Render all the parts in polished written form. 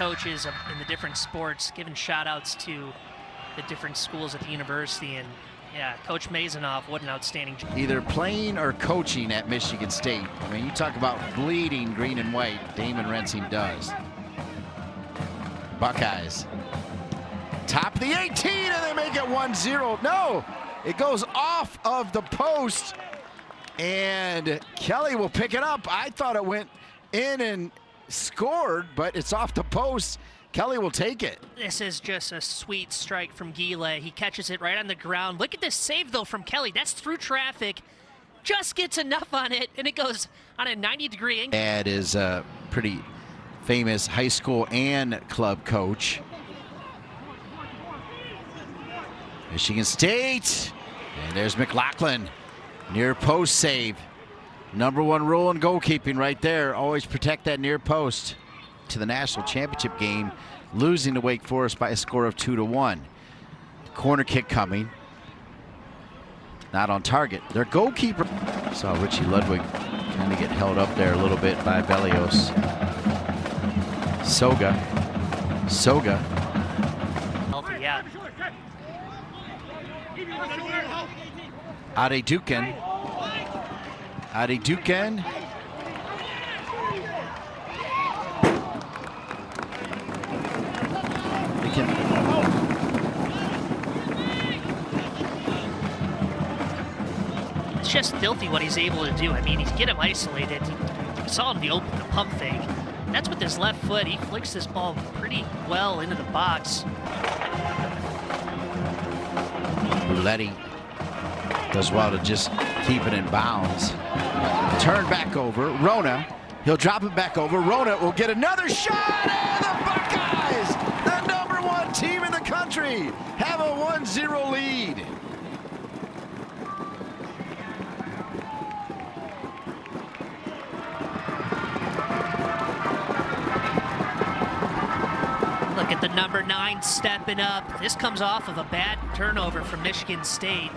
coaches in the different sports, giving shout outs to the different schools at the university. And yeah, Coach Mazanoff, what an outstanding job. Either playing or coaching at Michigan State. I mean, you talk about bleeding green and white, Damon Rensing does. Buckeyes. Top of the 18, and they make it 1-0. No, it goes off of the post, and Kelly will pick it up. I thought it went in and scored, but it's off the post. Kelly will take it. This is just a sweet strike from Gile. He catches it right on the ground. Look at this save, though, from Kelly. That's through traffic. Just gets enough on it, and it goes on a 90-degree angle. Dad is a pretty famous high school and club coach. Michigan State. And there's McLaughlin. Near post save. #1 rule in goalkeeping right there. Always protect that near post. To the national championship game, losing to Wake Forest by a score of 2-1. Corner kick coming. Not on target. Their goalkeeper. Saw Richie Ludwig kind of get held up there a little bit by Bellios. Soga. Healthy, yeah. Adedukin. It's just filthy what he's able to do. I mean, he's get him isolated. You saw him the pump fake. That's with his left foot. He flicks this ball pretty well into the box. Rouletti does well to just keep it in bounds. Turn back over. Rona. He'll drop it back over. Rona will get another shot. And the Buckeyes, the #1 team in the country, have a 1-0 lead. Look at the #9 stepping up. This comes off of a bad turnover from Michigan State.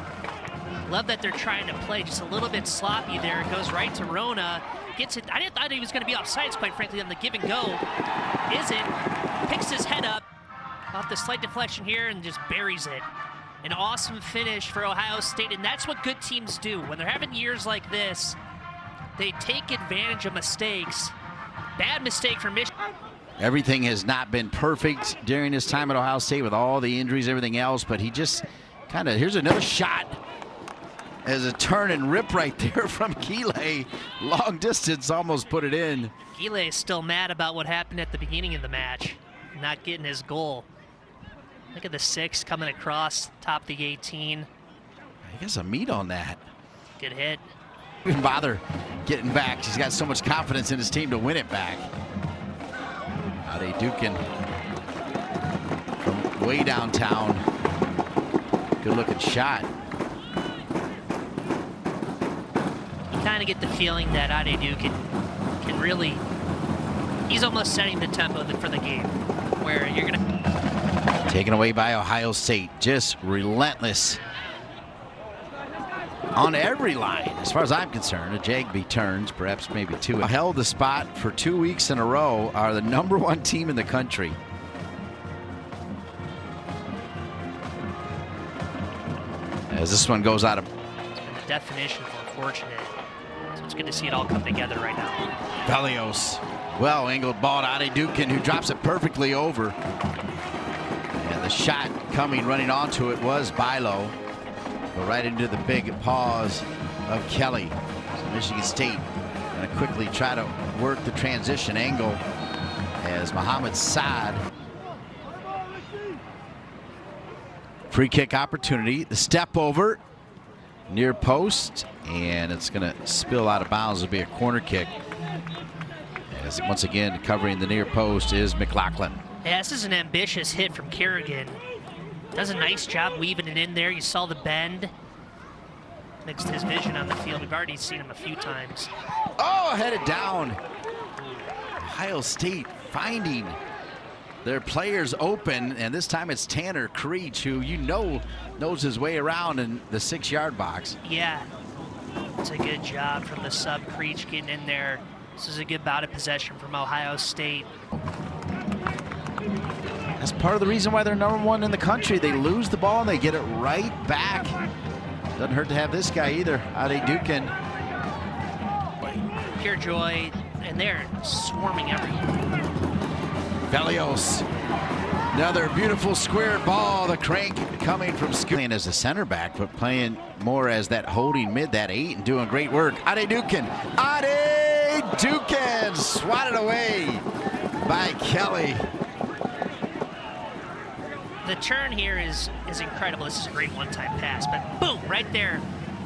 Love that they're trying to play just a little bit sloppy there. It goes right to Rona. Gets it. I didn't thought he was going to be offsides, quite frankly, on the give and go. Isn't. Picks his head up off the slight deflection here and just buries it. An awesome finish for Ohio State, and that's what good teams do. When they're having years like this, they take advantage of mistakes. Bad mistake for Michigan. Everything has not been perfect during his time at Ohio State with all the injuries, everything else, but he just kind of, here's another shot. As a turn and rip right there from Gile. Long distance, almost put it in. Gile is still mad about what happened at the beginning of the match, not getting his goal. Look at the 6 coming across, top of the 18. He got some meat on that. Good hit. Didn't bother getting back. He's got so much confidence in his team to win it back. Adedukin from way downtown. Good looking shot. Kind of get the feeling that Adedu can really, he's almost setting the tempo for the game, where you're gonna. Taken away by Ohio State, just relentless on every line, as far as I'm concerned. A Jagby turns, perhaps maybe 2. Held the spot for 2 weeks in a row, are the #1 team in the country. As this one goes out of. It's been the definition of unfortunate. So it's good to see it all come together right now. Bellios, well angled ball to Adedukin, who drops it perfectly over. And the shot coming, running onto it was Bilo. But right into the big paws of Kelly. So Michigan State going to quickly try to work the transition angle as Mohamed Saad. Free kick opportunity, the step over. Near post, and it's going to spill out of bounds. It'll be a corner kick. As once again covering the near post is McLaughlin. Yeah, this is an ambitious hit from Kerrigan. Does a nice job weaving it in there. You saw the bend. Next to his vision on the field. We've already seen him a few times. Oh, headed down. Ohio State finding their players open, and this time it's Tanner Creech, who knows his way around in the 6-yard box. Yeah, it's a good job from the sub Creech getting in there. This is a good bout of possession from Ohio State. That's part of the reason why they're #1 in the country. They lose the ball and they get it right back. Doesn't hurt to have this guy either, Ade Dukin. Pure joy, and they're swarming everywhere. Velios, another beautiful square ball. The crank coming from playing as a center back, but playing more as that holding mid, that 8, and doing great work. Ade Dukin, Ade Dukin, swatted away by Kelly. The turn here is incredible. This is a great one-time pass, but boom, right there.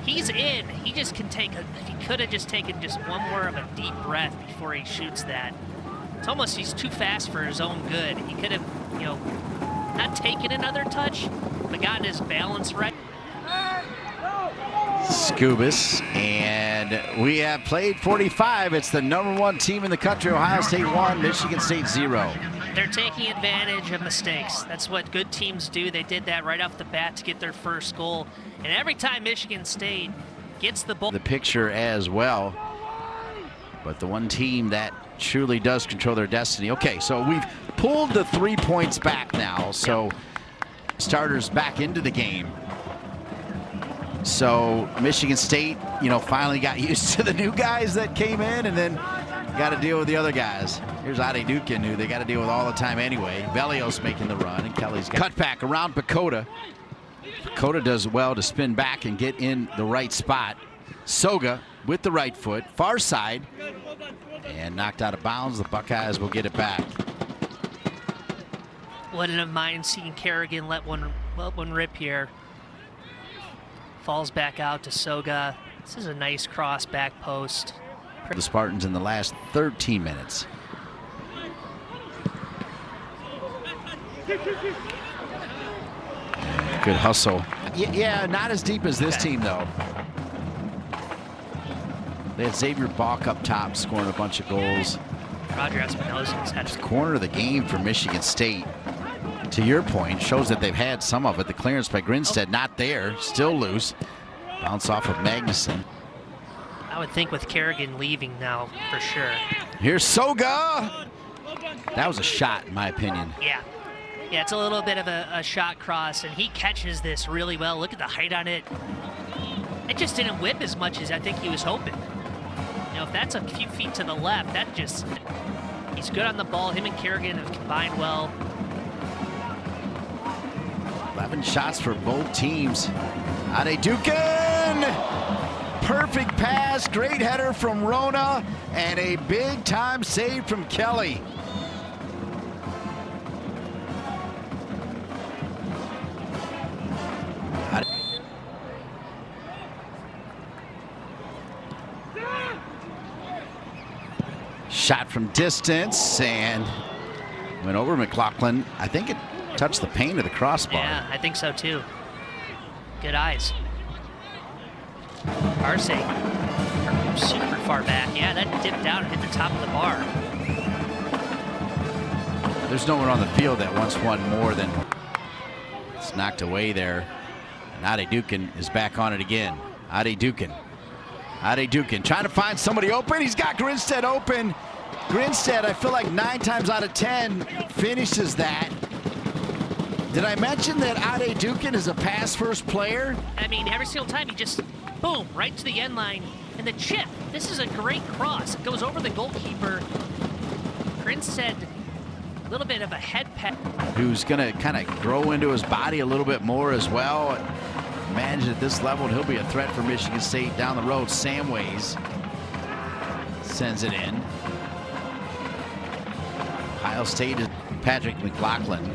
He's in. He just can take if he could have just taken just one more of a deep breath before he shoots that. It's almost he's too fast for his own good. He could have, not taken another touch, but gotten his balance right. Scubas, and we have played 45. It's the #1 team in the country. Ohio State 1, Michigan State 0. They're taking advantage of mistakes. That's what good teams do. They did that right off the bat to get their first goal. And every time Michigan State gets the ball. The picture as well. But the one team that truly does control their destiny. Okay, so we've pulled the 3 points back now. So starters back into the game. So Michigan State, finally got used to the new guys that came in and then got to deal with the other guys. Here's Ade Dukin, who they got to deal with all the time anyway. Velios making the run, and Kelly's got cutback around Pacoda. Pacoda does well to spin back and get in the right spot. Soga with the right foot, far side, and knocked out of bounds. The Buckeyes will get it back. Wouldn't have mind seeing Kerrigan let one rip here. Falls back out to Soga. This is a nice cross back post. The Spartans in the last 13 minutes. Good hustle. Yeah, not as deep as this team, though. They had Xavier Balk up top scoring a bunch of goals. Roger Espinosa's had a corner of the game for Michigan State. To your point, shows that they've had some of it. The clearance by Grinstead, not there, still loose. Bounce off of Magnuson. I would think with Kerrigan leaving now, for sure. Here's Soga. That was a shot, in my opinion. Yeah, it's a little bit of a shot cross, and he catches this really well. Look at the height on it. It just didn't whip as much as I think he was hoping. If that's a few feet to the left, he's good on the ball. Him and Kerrigan have combined well. 11 shots for both teams. Ade Dukin! Perfect pass, great header from Rona, and a big time save from Kelly. Shot from distance and went over McLaughlin. I think it touched the paint of the crossbar. Yeah, I think so too. Good eyes. Arce from super far back. Yeah, that dipped down and hit the top of the bar. There's no one on the field that wants one more than it's knocked away there. And Ade Dukin is back on it again. Ade Dukin. Ade Dukin trying to find somebody open. He's got Grinstead open. Grinstead, I feel like 9 times out of 10 finishes that. Did I mention that Ade Dukin is a pass-first player? I mean, every single time he just, boom, right to the end line. And the chip, this is a great cross. It goes over the goalkeeper. Grinstead, a little bit of a head pat. Who's going to kind of grow into his body a little bit more as well. Imagine at this level, he'll be a threat for Michigan State down the road. Samways sends it in. Ohio State is Patrick McLaughlin.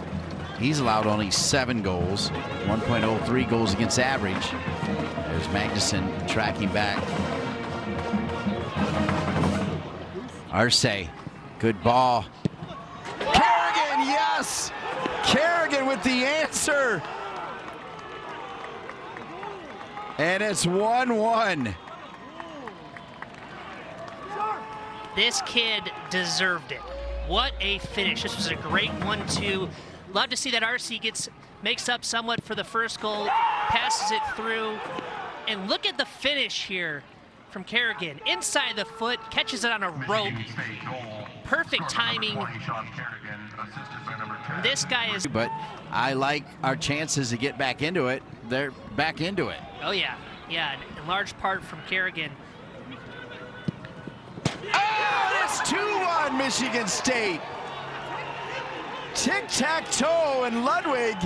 He's allowed only 7 goals, 1.03 goals against average. There's Magnuson tracking back. Arce, good ball. Kerrigan, yes! Kerrigan with the answer. And it's 1-1. This kid deserved it. What a finish. This was a great 1-2. Love to see that RC makes up somewhat for the first goal, passes it through, and look at the finish here from Kerrigan. Inside the foot, catches it on a rope. Perfect timing. This guy is... But I like our chances to get back into it. They're back into it. Oh, yeah. Yeah, in large part from Kerrigan. Oh, that's 2-1 Michigan State. Tic-tac-toe and Ludwig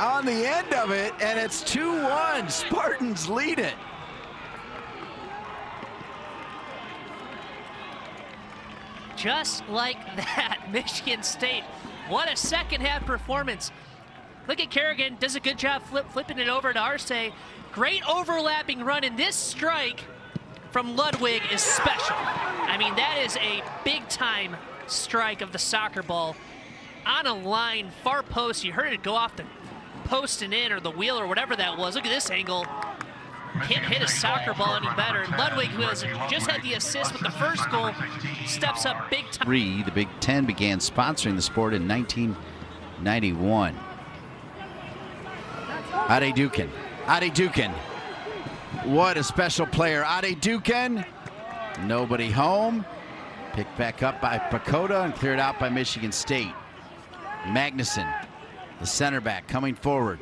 on the end of it, and it's 2-1. Spartans lead it. Just like that, Michigan State. What a second half performance. Look at Kerrigan, does a good job flipping it over to Arce. Great overlapping run, and this strike from Ludwig is special. I mean, that is a big time strike of the soccer ball on a line, far post. You heard it go off the post and in, or the wheel, or whatever that was. Look at this angle. Can't hit a soccer ball any better. Ludwig, who has just had the assist with the first goal, steps up big time. The Big Ten began sponsoring the sport in 1991. Ade Dukin. Ade Dukin. What a special player. Ade Dukin. Nobody home. Picked back up by Pacoda and cleared out by Michigan State. Magnuson, the center back, coming forward.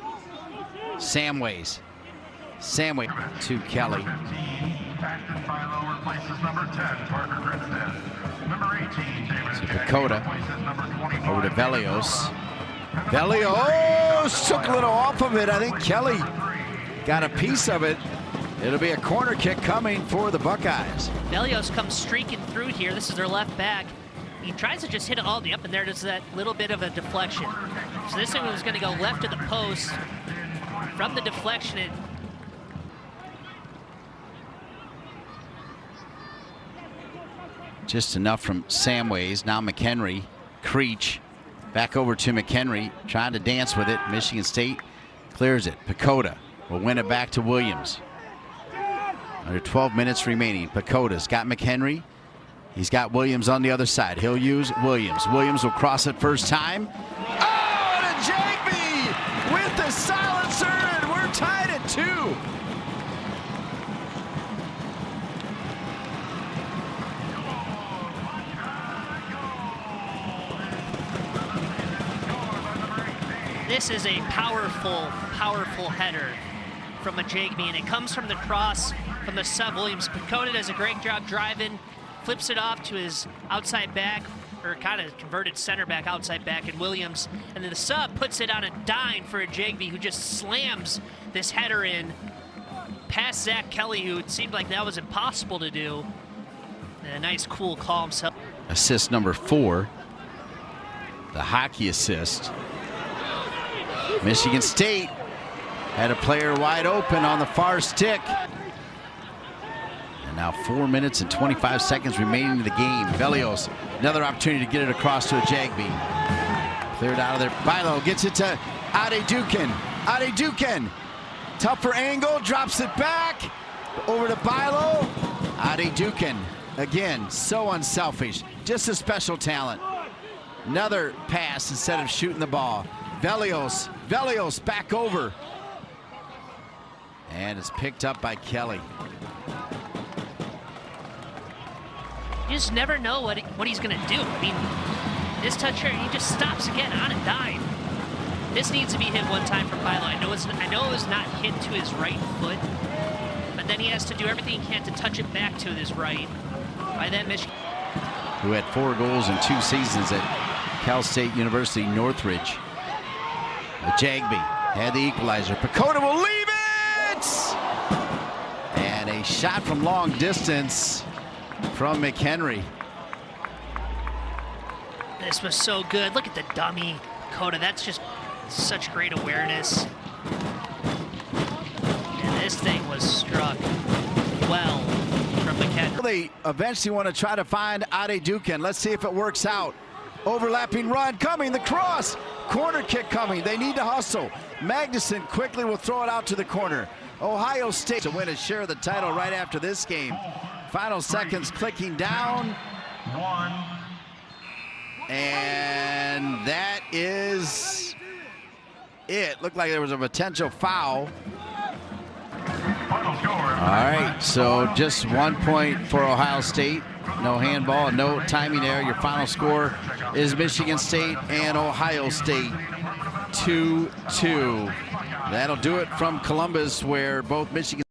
Samways to Kelly. Pacoda over to Velios. Velios took a little off of it. I think Kelly got a piece of it. It'll be a corner kick coming for the Buckeyes. Velios comes streaking through here. This is their left back. He tries to just hit it all the way up, and there, there's that little bit of a deflection. So this one was going to go left of the post. From the deflection, it... Just enough from Samways. Now McHenry, Creech, back over to McHenry, trying to dance with it. Michigan State clears it. Pacoda will win it back to Williams. Under 12 minutes remaining. Pacoda's got McHenry. He's got Williams on the other side. He'll use Williams. Williams will cross it first time. Oh, and a Jagby with the silencer, and we're tied at 2. This is a powerful, powerful header from a Jagby, and it comes from the cross from the sub. Williams. Pacoda does a great job driving, flips it off to his outside back, or kind of converted center back, outside back, and Williams. And then the sub puts it on a dime for a Jagby, who just slams this header in past Zach Kelly, who it seemed like that was impossible to do. And a nice, cool call himself. Assist number 4, the hockey assist. Michigan State had a player wide open on the far stick. And now 4 minutes and 25 seconds remaining in the game. Velios, another opportunity to get it across to a Jagby. Cleared out of there. Bilo gets it to Ade Dukin. Ade Dukin, tougher angle, drops it back. Over to Bilo. Ade Dukin, again, so unselfish. Just a special talent. Another pass instead of shooting the ball. Velios back over. And it's picked up by Kelly. You just never know what he's going to do. I mean, this touch here, he just stops again on a dime. This needs to be hit one time from Bilo. I know it was not hit to his right foot, but then he has to do everything he can to touch it back to his right. By that Michigan, who had 4 goals in 2 seasons at Cal State University Northridge. The Jagby had the equalizer. Pacoda will leave it! And a shot from long distance from McHenry. this was so good. Look at the dummy, Pacoda. That's just such great awareness. And this thing was struck well from McHenry. They eventually want to try to find Ade Dukin. Let's see if it works out. Overlapping run coming, the cross, corner kick coming. They need to hustle. Magnuson quickly will throw it out to the corner. Ohio State to win a share of the title right after this game. Final seconds clicking down. And that is it. Looked like there was a potential foul. All right, so just 1 point for Ohio State. No handball, no timing there. Your final score is Michigan State and Ohio State 2-2. That'll do it from Columbus, where both Michigan